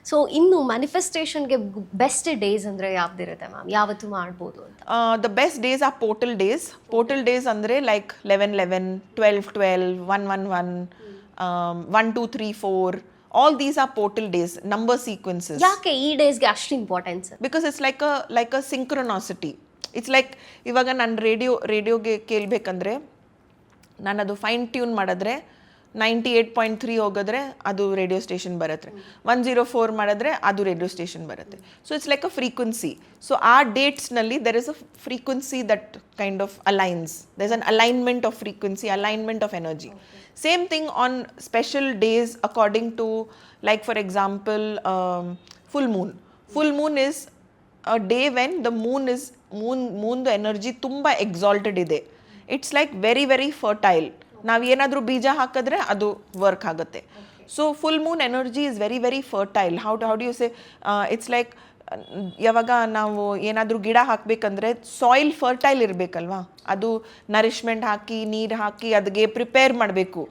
So ಇನ್ನು ಮ್ಯಾನಿಫೆಸ್ಟೇಷನ್ಗೆ best days ಅಂದರೆ ಯಾವ್ದಿರುತ್ತೆ ma'am, ಯಾವತ್ತು ಮಾಡ್ಬೋದು ಅಂತ? The best days are portal days. Portal days andre like 11 12 12 1 1 2 3 4. All these are portal days, number sequences. ಯಾಕೆ ಈ ಡೇಸ್ಗೆ ಅಷ್ಟು importance? Because it's like a synchronicity. It's like ಇವಾಗ ನಾನು ರೇಡಿಯೋಗೆ ಕೇಳಬೇಕಂದ್ರೆ ನಾನು ಅದು ಫೈನ್ ಟ್ಯೂನ್ ಮಾಡಿದ್ರೆ 98.3 ಹೋಗಿದ್ರೆ ಅದು ರೇಡಿಯೋ ಸ್ಟೇಷನ್ ಬರುತ್ತೆ, 104 ಮಾಡಿದ್ರೆ ಅದು ರೇಡಿಯೋ ಸ್ಟೇಷನ್ ಬರುತ್ತೆ. So it's like a frequency. So ಆ ಡೇಟ್ಸ್ನಲ್ಲಿ there is a frequency that kind of aligns. There is an alignment of frequency, alignment of energy. Same thing on special days according to, like for example, full moon. Full moon is a day when the moon the energy tumba exalted ide. It's like very very fertile. Now ಏನಾದರೂ ಬೀಜ ಹಾಕಿದ್ರೆ ಅದು work ಆಗುತ್ತೆ. So full moon energy is very very fertile. How do you say, it's like ಯಾವಾಗ ನಾವು ಏನಾದರೂ ಗಿಡ ಹಾಕಬೇಕಂದ್ರೆ soil fertile ಇರಬೇಕಲ್ವಾ, ಅದು ನರಿಶ್ಮೆಂಟ್ ಹಾಕಿ ನೀರು ಹಾಕಿ ಅದಕ್ಕೆ ಪ್ರಿಪೇರ್ ಮಾಡಬೇಕು.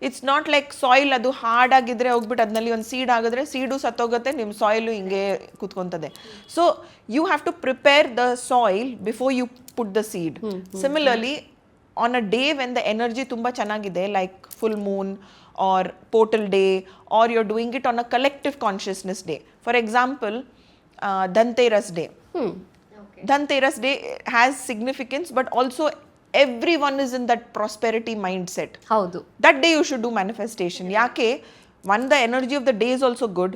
ಇಟ್ಸ್ ನಾಟ್ ಲೈಕ್ ಸಾಯಿಲ್ ಅದು ಹಾರ್ಡ್ ಆಗಿದ್ರೆ ಹೋಗ್ಬಿಟ್ಟು ಅದರಲ್ಲಿ ಒಂದು ಸೀಡ್ ಆಗಿದ್ರೆ ಸೀಡು ಸತ್ತೋಗುತ್ತೆ, ನಿಮ್ಮ ಸಾಯಿಲು ಹಿಂಗೆ ಕೂತ್ಕೊತದೆ. So you have to prepare the soil before you put the seed. Similarly on a day when the energy tumba chanagide, like full moon or portal day, or you're doing it on a collective consciousness day. For example, Dhanteras day. Okay. Dhanteras day has significance, but also everyone is in that prosperity mindset. ಹೌದು. That day you should do manifestation. Yake, one, the energy of the day is also good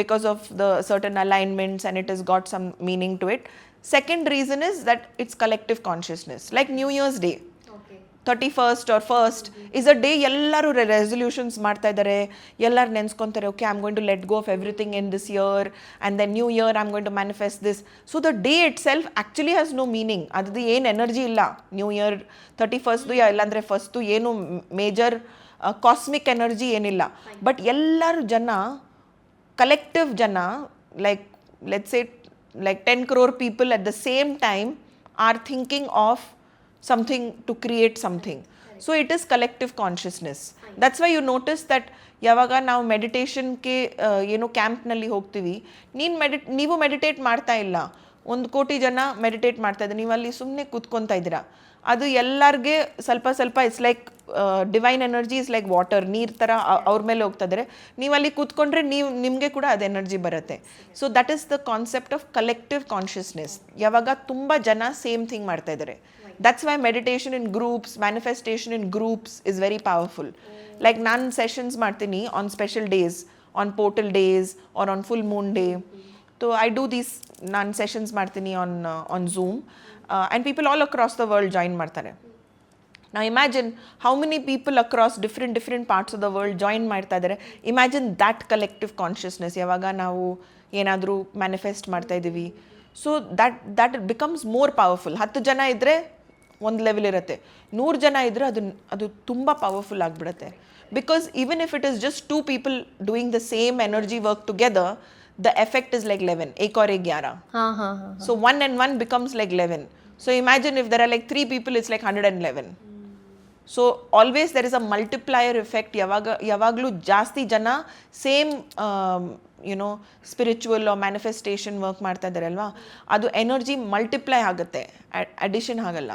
because of the certain alignments and it has got some meaning to it. Second reason is that it's collective consciousness. Like New Year's Day. 31st or 1st is a day ಎಲ್ಲರೂ resolutions ಮಾಡ್ತಾ ಇದ್ದಾರೆ, ಎಲ್ಲರೂ ನೆನ್ಸ್ಕೊತಾರೆ, okay I am going to let go of everything in this year and then new year I am going to manifest this. So the day itself actually has no meaning. ಅದು ಏನು energy ಇಲ್ಲ. New year 31st ಇಲ್ಲಾಂದರೆ first ಏನು major cosmic energy ಏನಿಲ್ಲ. But ಎಲ್ಲರೂ ಜನ, collective ಜನ, like let's say like 10 crore people at the same time are thinking of something to create something. So it is collective consciousness. That's why you notice that ಯಾವಾಗ ನಾವು ಮೆಡಿಟೇಷನ್ಗೆ ಏನೋ ಕ್ಯಾಂಪ್ನಲ್ಲಿ ಹೋಗ್ತೀವಿ, ನೀವು meditate ಮಾಡ್ತಾ ಇಲ್ಲ, 1 ಕೋಟಿ ಜನ ಮೆಡಿಟೇಟ್ ಮಾಡ್ತಾ ಇದ್ದಾರೆ, ನೀವು ಅಲ್ಲಿ ಸುಮ್ಮನೆ ಕೂತ್ಕೊತಾ ಇದ್ದೀರಾ. ಅದು ಎಲ್ಲರಿಗೆ ಸ್ವಲ್ಪ ಸ್ವಲ್ಪ it's like divine energy is like water, ನೀರು ಥರ ಅವ್ರ ಮೇಲೆ ಹೋಗ್ತಾ ಇದ್ದಾರೆ. ನೀವು ಅಲ್ಲಿ ಕೂತ್ಕೊಂಡ್ರೆ ನಿಮಗೆ ಕೂಡ ಅದು ಎನರ್ಜಿ ಬರುತ್ತೆ. So that is the concept of collective consciousness. ಯಾವಾಗ ತುಂಬ ಜನ ಸೇಮ್ ಥಿಂಗ್ ಮಾಡ್ತಾ ಇದ್ದಾರೆ. That's why meditation in groups, manifestation in groups is very powerful. Like ನಾನು ಸೆಷನ್ಸ್ ಮಾಡ್ತೀನಿ on special days, on portal days or on full moon day. So I do these, ನಾನು sessions ಮಾಡ್ತೀನಿ on Zoom and people all across the world join ಮಾಡ್ತಾರೆ. Now imagine how many people across different parts of the world join ಮಾಡ್ತಾ ಇದ್ದಾರೆ. Imagine that collective consciousness ಯಾವಾಗ ನಾವು ಏನಾದರೂ manifest ಮಾಡ್ತಾ ಇದ್ದೀವಿ. So that becomes more powerful. 10 ಜನ ಇದ್ದರೆ ಒಂದು ಲೆವೆಲ್ ಇರುತ್ತೆ, 100 ಜನ ಇದ್ದರೆ ಅದು ತುಂಬ ಪವರ್ಫುಲ್ ಆಗಿಬಿಡುತ್ತೆ. Because even if it is just 2 people doing the same energy work together, the effect is like 11. एक और 11. So 1 and 1 becomes like 11. So imagine if there are like 3 people, it's like 111. So always there is a multiplier effect. ಯಾವಾಗಲೂ ಜಾಸ್ತಿ ಜನ same spiritual manifestation work ಮಾಡ್ತಾ ಇದ್ದಾರಲ್ವಾ, ಅದು energy multiply ಆಗುತ್ತೆ, addition ಆಗಲ್ಲ.